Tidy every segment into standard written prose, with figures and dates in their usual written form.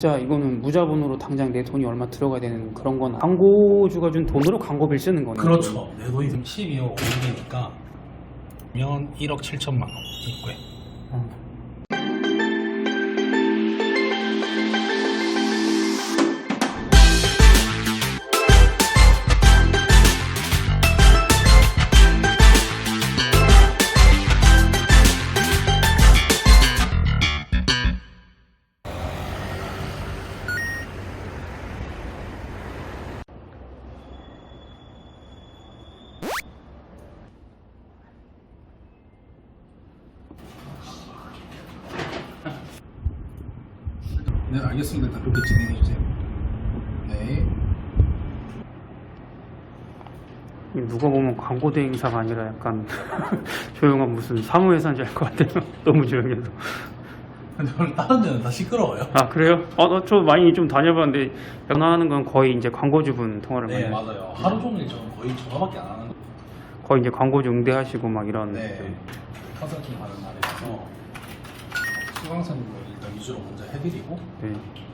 진짜 이거는 무자본으로 당장 내 돈이 얼마 들어가야 되는 그런 건 광고주가 준 돈으로 광고비를 쓰는 거네요. 그렇죠. 내 돈이 12억 500이니까 면 1억 7천만 원 입구에. 네, 알겠습니다. 일단 그렇게 진행해 주세요. 네. 누가 보면 광고 대행사가 아니라 약간 조용한 무슨 사무회사인 줄 알 것 같아요. 너무 조용해서. 근데 오늘 다른 데는 다 시끄러워요. 아 그래요? 저 많이 좀 다녀봤는데 전화하는 건 거의 이제 광고주분 통화를 네, 많이 맞아요. 하루 종일 저는 거의 전화밖에 안 하는. 거의 이제 광고주 응대하시고 막 이런. 네. 컨설팅 하는 날이라서 수강생분들 일단 위주로 먼저 해드리고, 네.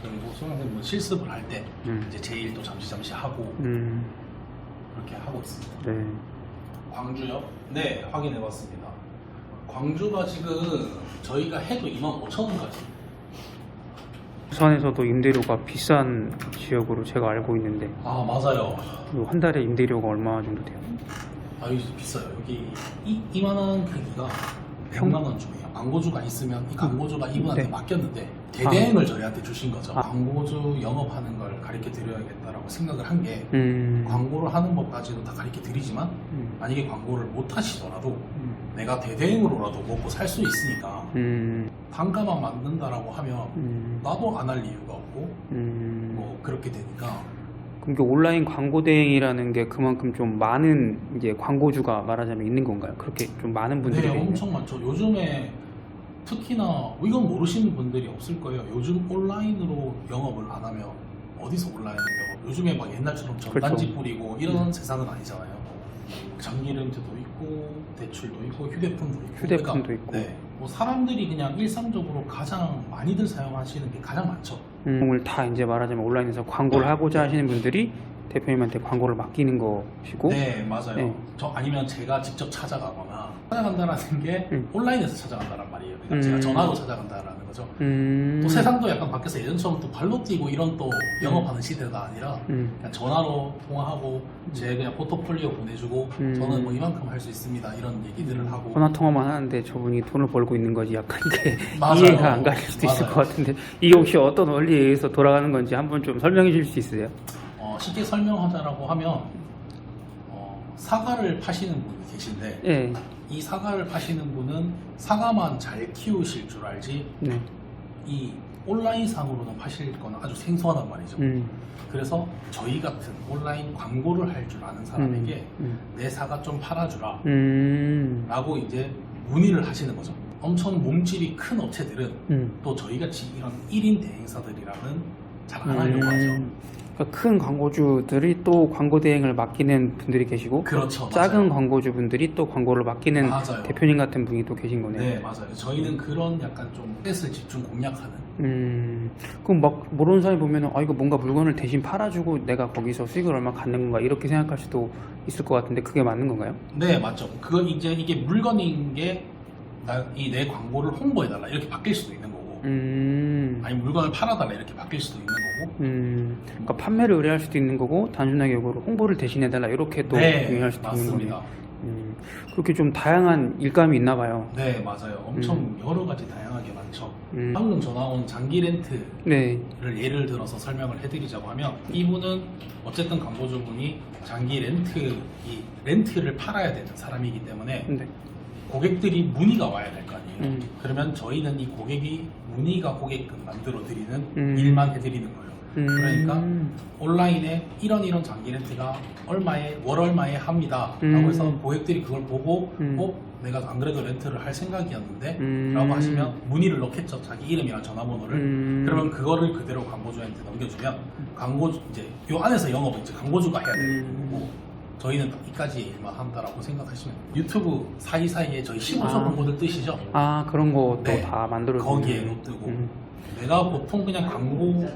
그리고 수강생분 실습을 할 때 이제 제 일도 잠시 하고 그렇게 하고 있습니다. 네. 광주요? 네, 확인해봤습니다. 광주가 지금 저희가 해도 25,000원까지. 부산에서도 임대료가 비싼 지역으로 제가 알고 있는데 아, 맞아요. 한 달에 임대료가 얼마 정도 돼요? 아, 여기 비싸요. 여기 이만한 크기가 100만 원 중이에요. 광고주가 있으면 이 광고주가 이분한테 네. 맡겼는데 대대행을 저희한테 주신 거죠. 아. 광고주 영업하는 걸 가르쳐 드려야겠다라고 생각을 한 게 광고를 하는 법까지도 다 가르쳐 드리지만 만약에 광고를 못 하시더라도 내가 대대행으로라도 먹고 살 수 있으니까 단가만 만든다라고 하면 나도 안 할 이유가 없고 뭐 그렇게 되니까. 그럼 이게 온라인 광고 대행이라는 게 그만큼 좀 많은 이제 광고주가 말하자면 있는 건가요? 그렇게 좀 많은 분들이 네, 엄청 많죠. 요즘에 특히나 이건 모르시는 분들이 없을 거예요. 요즘 온라인으로 영업을 안 하면 어디서 온라인으로 영업? 요즘에 막 옛날처럼 전단지 그렇죠. 뿌리고 이런 세상은 아니잖아요. 장기 렌트도 있고 대출도 있고 휴대폰도 있고. 휴대폰도 있고. 네, 뭐 사람들이 그냥 일상적으로 가장 많이들 사용하시는 게 가장 많죠. 오늘 다 이제 말하자면 온라인에서 광고를 하고자 하시는 분들이 대표님한테 광고를 맡기는 것이고. 네, 맞아요. 네. 저 아니면 제가 직접 찾아가거나 찾아간다라는 게 온라인에서 찾아간다란 말이에요. 그러니까 제가 전화로 찾아간다라는 거죠. 또 세상도 약간 바뀌어서 예전처럼 또 발로 뛰고 이런 또 영업하는 시대가 아니라 그냥 전화로 통화하고 제 그냥 포트폴리오 보내주고 저는 뭐 이만큼 할 수 있습니다 이런 얘기들을 하고. 전화 통화만 하는데 저분이 돈을 벌고 있는 거지 약간 이게 맞아요. 이해가 안 가실 수도 있을 맞아요. 것 같은데 이게 혹시 어떤 원리에 의해서 돌아가는 건지 한번 좀 설명해 주실 수 있으세요? 쉽게 설명하자라고 하면 사과를 파시는 분이 계신데 네. 이 사과를 파시는 분은 사과만 잘 키우실 줄 알지 네. 이 온라인상으로는 파실 건 아주 생소하단 말이죠. 그래서 저희 같은 온라인 광고를 할 줄 아는 사람에게 내 사과 좀 팔아주라 라고 이제 문의를 하시는 거죠. 엄청 몸집이 큰 업체들은 또 저희같이 이런 1인 대행사들이랑은 잘 안 하려고 하죠. 그러니까 큰 광고주들이 또 광고 대행을 맡기는 분들이 계시고 그렇죠. 작은 맞아요. 광고주분들이 또 광고를 맡기는 맞아요. 대표님 같은 분이 또 계신 거네요. 네, 맞아요. 저희는 그런 약간 좀 횟을 집중 공략하는. 그럼 막 모르는 사람이 보면은 이거 뭔가 물건을 대신 팔아주고 내가 거기서 수익을 얼마 갖는 건가 이렇게 생각할 수도 있을 것 같은데 그게 맞는 건가요? 네, 맞죠. 그건 이제 이게 물건인 게 이 내 광고를 홍보해달라 이렇게 바뀔 수도 있는 거고, 아니 물건을 팔아달라 이렇게 바뀔 수도 있는 거고. 그러니까 판매를 의뢰할 수도 있는 거고 단순하게 이거를 홍보를 대신해달라 이렇게 또 유행할 수도 있는 맞습니다. 거네요. 그렇게 좀 다양한 일감이 있나 봐요. 네, 맞아요. 엄청 여러 가지 다양하게 많죠. 방금 전화 온 장기 렌트를 네. 예를 들어서 설명을 해드리자고 하면 이분은 어쨌든 광고주분이 장기 렌트를 팔아야 되는 사람이기 때문에 네. 고객들이 문의가 와야 될 거 아니에요. 그러면 저희는 이 고객이 문의가 오게끔 만들어 드리는 일만 해드리는 거예요. 그러니까 온라인에 이런 장기 렌트가 월 얼마에 합니다 라고 해서 고객들이 그걸 보고 내가 안 그래도 렌트를 할 생각이었는데 라고 하시면 문의를 넣겠죠. 자기 이름이랑 전화번호를. 그러면 그거를 그대로 광고주한테 넘겨주면 이제 요 안에서 영업은 이제 광고주가 해야 되는 거고 저희는 이까지의 일만 한다라고 생각하시면 유튜브 사이사이에 저희 15초 광고들 뜨시죠? 그런 것도 네. 다 만들어 거기에도 뜨고 내가 보통 그냥 광고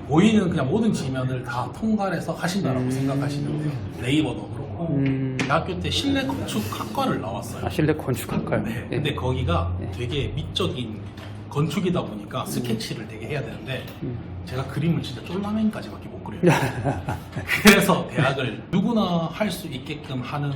보이는 그냥 모든 지면을 다 통과해서 하신다라고 생각하시는데요. 네이버도 그렇고 대학교 때 실내 건축학과를 나왔어요. 아, 실내 건축학과요? 네. 근데 거기가 되게 미적인 건축이다 보니까 스케치를 되게 해야 되는데 제가 그림을 진짜 쫄라맨까지밖에 못 그려요. 그래서 대학을 누구나 할 수 있게끔 하는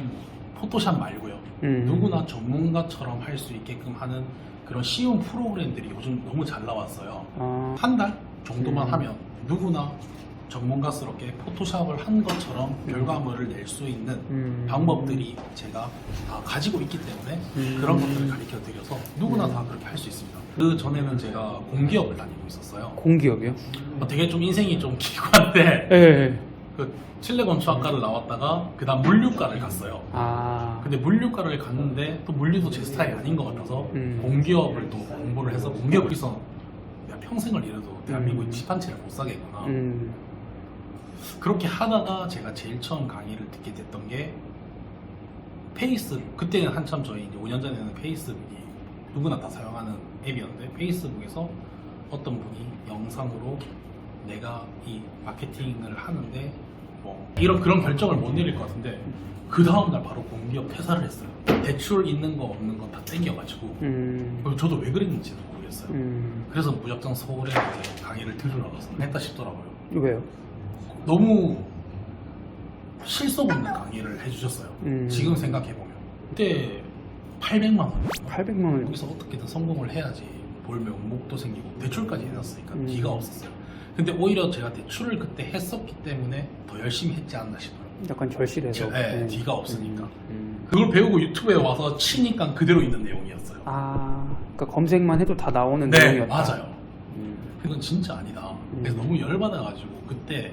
포토샵 말고요. 누구나 전문가처럼 할 수 있게끔 하는 그런 쉬운 프로그램들이 요즘 너무 잘 나왔어요. 아, 한 달 정도만 하면 누구나 전문가스럽게 포토샵을 한 것처럼 결과물을 낼 수 있는 방법들이 제가 다 가지고 있기 때문에 그런 것들을 가르쳐 드려서 누구나 다 그렇게 할 수 있습니다. 그 전에는 제가 공기업을 다니고 있었어요. 공기업이요? 되게 좀 인생이 좀 길고 한데 예. 그 실내건축학과를 나왔다가 그 다음 물류과를 갔어요. 아, 근데 물류과를 갔는데 또 물류도 제 스타일이 아닌 것 같아서 공기업을 또 공부를 해서 공기업에서 내가 평생을 일해도 대한민국에 집 한 채를 못 사겠구나. 그렇게 하다가 제가 제일 처음 강의를 듣게 됐던 게 페이스북. 그때는 한참 저희 이제 5년 전에는 페이스북이 누구나 다 사용하는 앱이었는데 페이스북에서 어떤 분이 영상으로 내가 이 마케팅을 하는데 뭐 이런 그런 결정을 못 내릴 것 같은데 그 다음날 바로 공기업 퇴사를 했어요. 대출 있는 거 없는 거 다 땡겨가지고 그리고 저도 왜 그랬는지도 모르겠어요. 그래서 무작정 서울에 이제 강의를 들으러 가서 했다 싶더라고요. 왜요? 너무 실속 없는 강의를 해주셨어요. 지금 생각해보면 그때 800만 원 800만 원. 여기서 어떻게든 성공을 해야지 볼 명목도 생기고 대출까지 해놨으니까 기가 없었어요. 근데 오히려 제가 대출을 그때 했었기 때문에 더 열심히 했지 않나 싶어요. 약간 절실해서. 네, 뒤가 없으니까. 그걸 배우고 유튜브에 와서 치니까 그대로 있는 내용이었어요. 아, 그러니까 검색만 해도 다 나오는 네, 내용이었다. 맞아요. 이건 진짜 아니다. 그래서 너무 열받아가지고 그때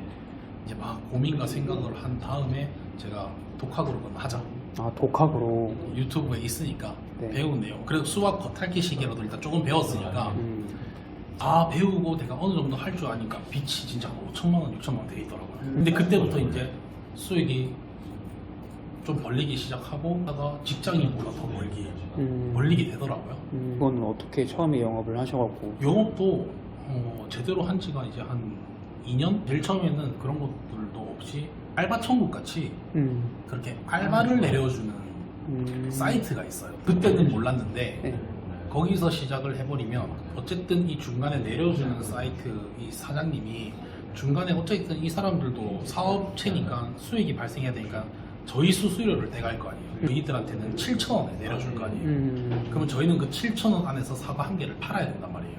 이제 막 고민과 생각을 한 다음에 제가 독학으로 그럼 하자. 아, 독학으로. 유튜브에 있으니까 네. 배운 내용. 그래도 수학 겉핥기 시기라도 일단 조금 배웠으니까 아 배우고 내가 어느 정도 할 줄 아니까 빚이 진짜 5천만 원, 6천만 원 돼 있더라고요. 근데 그때부터 이제 수익이 좀 벌리기 시작하고 하다가 직장인보다 더 벌리게 되더라고요. 이거는 어떻게 처음에 영업을 하셔갖고. 영업도 제대로 한 지가 이제 한 2년? 제일 처음에는 그런 것들도 없이 알바 천국 같이 그렇게 알바를 내려주는 사이트가 있어요. 그때는 몰랐는데 네. 거기서 시작을 해버리면 어쨌든 이 중간에 내려주는 사이트 이 사장님이 중간에 어쨌든 이 사람들도 사업체니까 수익이 발생해야 되니까 저희 수수료를 떼갈 거 아니에요. 저희들한테는 7,000원에 내려줄 거 아니에요. 그러면 저희는 그 7,000원 안에서 사과 한 개를 팔아야 된단 말이에요.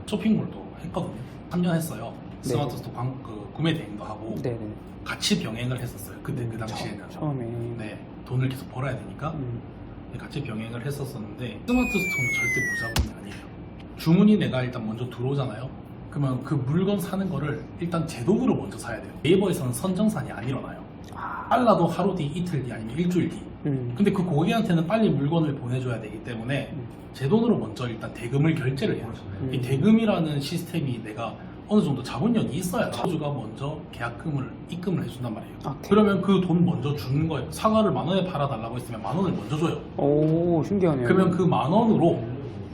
쇼핑몰도 했거든요. 3년 했어요. 네. 스마트 스토어 구매 대행도 하고 네네. 같이 병행을 했었어요. 그때 그 당시에는. 처음에. 네, 돈을 계속 벌어야 되니까 같이 병행을 했었었는데 스마트 스토어는 절대 무자본이 아니에요. 주문이 내가 일단 먼저 들어오잖아요. 그러면 그 물건 사는 거를 일단 제 돈으로 먼저 사야 돼요. 네이버에서는 선정산이 안 일어나요. 빨라도 하루 뒤, 이틀 뒤 아니면 일주일 뒤. 근데 그 고객한테는 빨리 물건을 보내줘야 되기 때문에 제 돈으로 먼저 일단 대금을 결제를 해요. 이 대금이라는 시스템이 내가 어느 정도 자본력이 있어야 차주가 먼저 계약금을 입금을 해준단 말이에요. 아, 그러면 그 돈 먼저 주는 거예요. 사과를 10,000원에 팔아달라고 했으면 10,000원을 먼저 줘요. 오, 신기하네요. 그러면 그 10,000원으로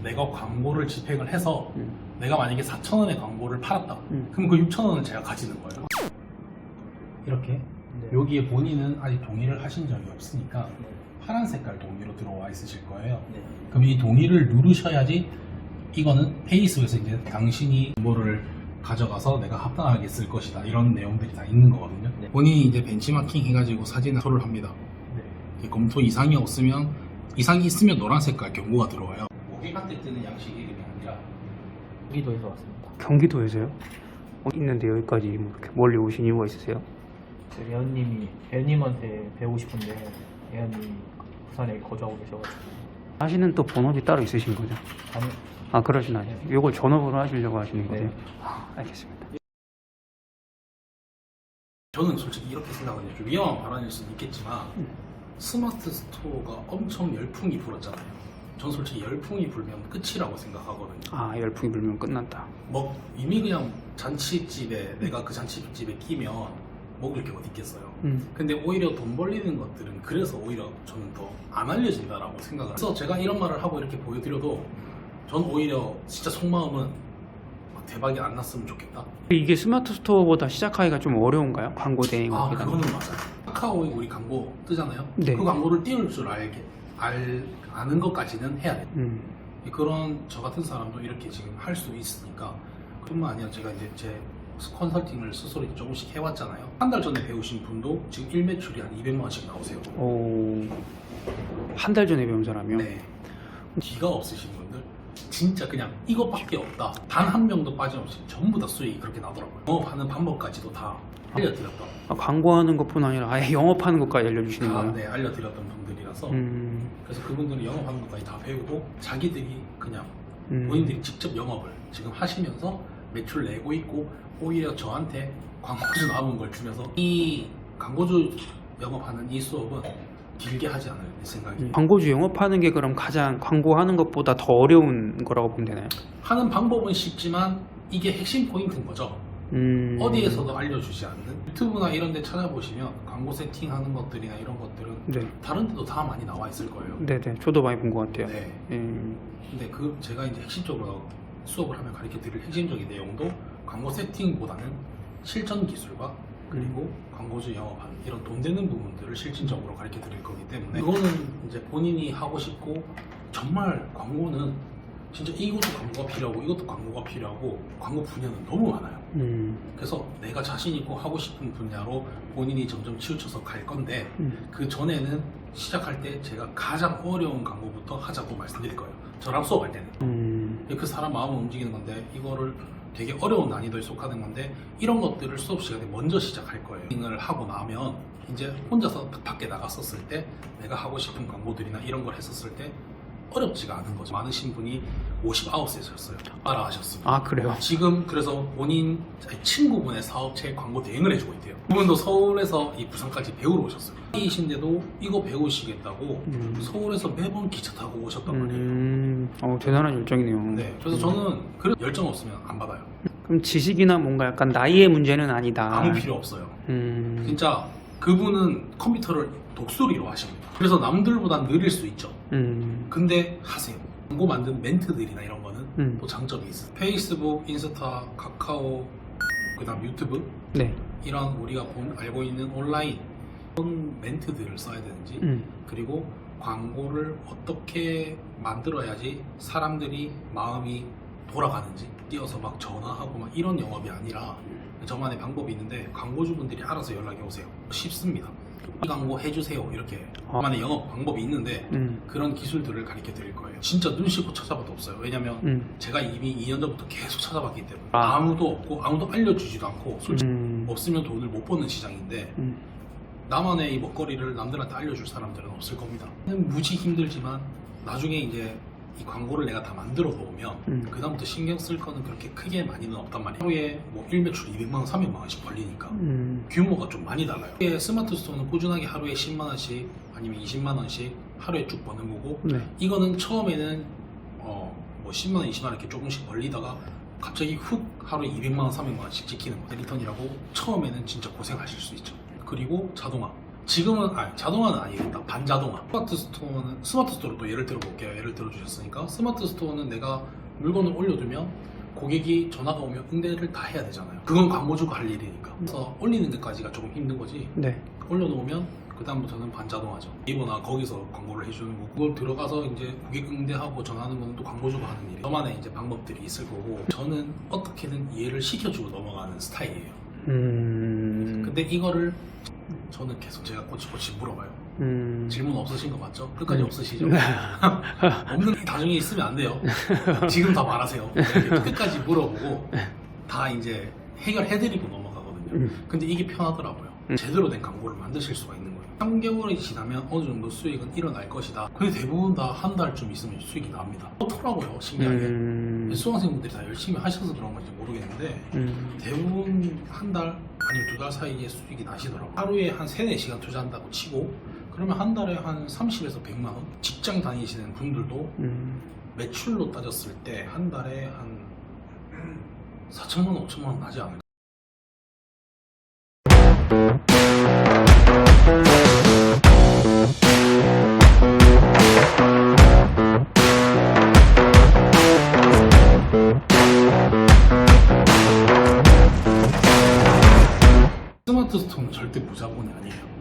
내가 광고를 집행을 해서 내가 만약에 4,000원에 광고를 팔았다. 그럼 그 6,000원을 제가 가지는 거예요. 이렇게 여기에 본인은 아직 동의를 하신 적이 없으니까 파란 색깔 동의로 들어와 있으실 거예요. 그럼 이 동의를 누르셔야지 이거는 페이스북에서 이제 당신이 정보를 가져가서 내가 합당하게 쓸 것이다 이런 내용들이 다 있는 거거든요. 본인이 이제 벤치마킹 해가지고 사진을 검토를 합니다. 검토 이상이 없으면 이상이 있으면 노란 색깔 경고가 들어와요. 고객한테 뜨는 양식 이름이 아니라 경기도에서 왔습니다. 경기도에서요? 있는데 여기까지 뭐 이렇게 멀리 오신 이유가 있으세요? 애연님한테 배우고 싶은데 애연님이 부산에 거주하고 계셔가지고. 하시는 또 번호지 따로 있으신 거죠? 아니, 아, 그러진 않아요. 이걸 전업으로 하시려고 하시는 거죠? 네. 아, 알겠습니다. 저는 솔직히 이렇게 생각하거든요. 좀 위험한 발언일 수도 있겠지만 스마트 스토어가 엄청 열풍이 불었잖아요. 전 솔직히 열풍이 불면 끝이라고 생각하거든요. 아, 열풍이 불면 끝난다. 뭐 이미 그냥 잔치집에 내가 그 잔치집에 끼면 먹을 게 어디 있겠어요. 근데 오히려 돈 벌리는 것들은 그래서 오히려 저는 더 안 알려진다라고 생각을 해서 제가 이런 말을 하고 이렇게 보여드려도 전 오히려 진짜 속마음은 대박이 안 났으면 좋겠다. 이게 스마트 스토어보다 시작하기가 좀 어려운가요? 광고 대행 아, 하기가? 그거는 맞아요. 카카오에 우리 광고 뜨잖아요. 네. 그 광고를 띄울 줄 아는 것까지는 해야 돼요. 그런 저 같은 사람도 이렇게 지금 할 수 있으니까. 뿐만 아니라 제가 이제 제 컨설팅을 스스로 조금씩 해왔잖아요. 한 달 전에 배우신 분도 지금 일매출이 한 200만 원씩 나오세요. 한 달 전에 배운 사람이요? 네. 기가 없으신 분들 진짜 그냥 이것밖에 없다. 단 한 명도 빠짐없이 전부 다 수익이 그렇게 나더라고요. 영업하는 방법까지도 다 알려드렸다. 광고하는 것뿐 아니라 아예 영업하는 것까지 알려주시는 거예요? 네, 알려드렸던 분들이라서 그래서 그분들이 영업하는 것까지 다 배우고 자기들이 그냥 본인들이 직접 영업을 지금 하시면서 매출 내고 있고 오히려 저한테 광고주 남은 걸 주면서 이 광고주 영업하는 이 수업은 길게 하지 않을 생각이에요. 광고주 영업하는 게 그럼 가장 광고하는 것보다 더 어려운 거라고 보면 되나요? 하는 방법은 쉽지만 이게 핵심 포인트인 거죠. 어디에서도 알려주지 않는 유튜브나 이런 데 찾아보시면 광고 세팅하는 것들이나 이런 것들은 네. 다른 데도 다 많이 나와 있을 거예요. 네네, 저도 많이 본 것 같아요. 네. 음. 근데 제가 이제 핵심적으로 수업을 하면 가르쳐 드릴 핵심적인 내용도 광고 세팅보다는 실전 기술과 그리고 광고주 영업하는 이런 돈 되는 부분들을 실질적으로 가르쳐 드릴 거기 때문에 그거는 이제 본인이 하고 싶고 정말 광고는 진짜 이것도 광고가 필요하고 이것도 광고가 필요하고 광고 분야는 너무 많아요. 그래서 내가 자신 있고 하고 싶은 분야로 본인이 점점 치우쳐서 갈 건데 그 전에는 시작할 때 제가 가장 어려운 광고부터 하자고 말씀드릴 거예요. 저랑 수업할 때는 그 사람 마음을 움직이는 건데 이거를 되게 어려운 난이도에 속하는 건데 이런 것들을 수업 시간에 먼저 시작할 거예요. 을 하고 나면 이제 혼자서 밖에 나갔었을 때 내가 하고 싶은 광고들이나 이런 걸 했었을 때 어렵지가 않은 거죠. 많으신 분이 59세셨어요. 따라하셨습니다. 아, 그래요? 지금 그래서 본인 친구분의 사업체에 광고 대행을 해주고 있대요. 그분도 서울에서 이 부산까지 배우러 오셨어요. 이신데도 이거 배우시겠다고 서울에서 매번 기차 타고 오셨단 말이에요. 대단한 열정이네요. 네, 그래서 저는 그런 열정 없으면 안 받아요. 그럼 지식이나 뭔가 약간 나이의 문제는 아니다. 아무 필요 없어요. 진짜 그분은 컴퓨터를 독수리로 하십니다. 그래서 남들보다 느릴 수 있죠. 근데 하세요. 광고 만든 멘트들이나 이런 거는 또 장점이 있어요. 페이스북, 인스타, 카카오, 그 다음 유튜브 네. 이런 우리가 알고 있는 온라인 어떤 멘트들을 써야 되는지 그리고 광고를 어떻게 만들어야지 사람들이 마음이 돌아가는지 뛰어서 막 전화하고 막 이런 영업이 아니라 저만의 방법이 있는데 광고주분들이 알아서 연락이 오세요. 쉽습니다. 이 광고 해주세요 이렇게 저만의 영업 방법이 있는데 그런 기술들을 가르쳐 드릴 거예요. 진짜 눈 씻고 찾아봐도 없어요. 왜냐면 제가 이미 2년 전부터 계속 찾아봤기 때문에 아무도 없고 아무도 알려주지도 않고 솔직히 없으면 돈을 못 버는 시장인데 나만의 이 먹거리를 남들한테 알려줄 사람들은 없을 겁니다. 무지 힘들지만 나중에 이제 이 광고를 내가 다 만들어 놓으면 그 다음부터 신경 쓸 거는 그렇게 크게 많이는 없단 말이에요. 하루에 뭐 1매출 200만 원, 300만 원씩 벌리니까 규모가 좀 많이 달라요. 스마트 스토어는 꾸준하게 하루에 10만 원씩 아니면 20만 원씩 하루에 쭉 버는 거고 네. 이거는 처음에는 뭐 10만 원, 20만 원 이렇게 조금씩 벌리다가 갑자기 훅 하루에 200만 원, 300만 원씩 찍히는 거예요. 리턴이라고 처음에는 진짜 고생하실 수 있죠. 그리고 자동화. 지금은 자동화는 아니겠다. 반자동화. 스마트 스토어로 또 예를 들어 볼게요. 예를 들어 주셨으니까 스마트 스토어는 내가 물건을 올려두면 고객이 전화가 오면 응대를 다 해야 되잖아요. 그건 광고주가 할 일이니까. 그래서 올리는 데까지가 조금 힘든 거지. 네. 올려놓으면 그 다음부터는 반자동화죠. 이거나 거기서 광고를 해주는 거고 그걸 들어가서 이제 고객 응대하고 전화하는 건 또 광고주가 하는 일이에요. 저만의 이제 방법들이 있을 거고 저는 어떻게든 이해를 시켜주고 넘어가는 스타일이에요. 근데 이거를 저는 계속 제가 꼬치꼬치 물어봐요. 질문 없으신 거 맞죠? 끝까지 없으시죠? 없는 게 나중에 있으면 안 돼요. 지금 다 말하세요. 끝까지 물어보고 다 이제 해결해드리고 넘어가거든요. 근데 이게 편하더라고요. 제대로 된 광고를 만드실 수가 있는 거예요. 3개월이 지나면 어느 정도 수익은 일어날 것이다. 근데 대부분 다 한 달쯤 있으면 수익이 납니다. 그렇더라고요, 신기하게. 수강생분들이 다 열심히 하셔서 그런 건지 모르겠는데 대부분 한 달 아니면 2달 사이에 수익이 나시더라고요. 하루에 한 3-4시간 투자한다고 치고 그러면 한 달에 한 30에서 100만 원? 직장 다니시는 분들도 매출로 따졌을 때 한 달에 한 4천만 원, 5천만 원 나지 않을까? 스마트 스토어는 절대 무자본이 아니에요.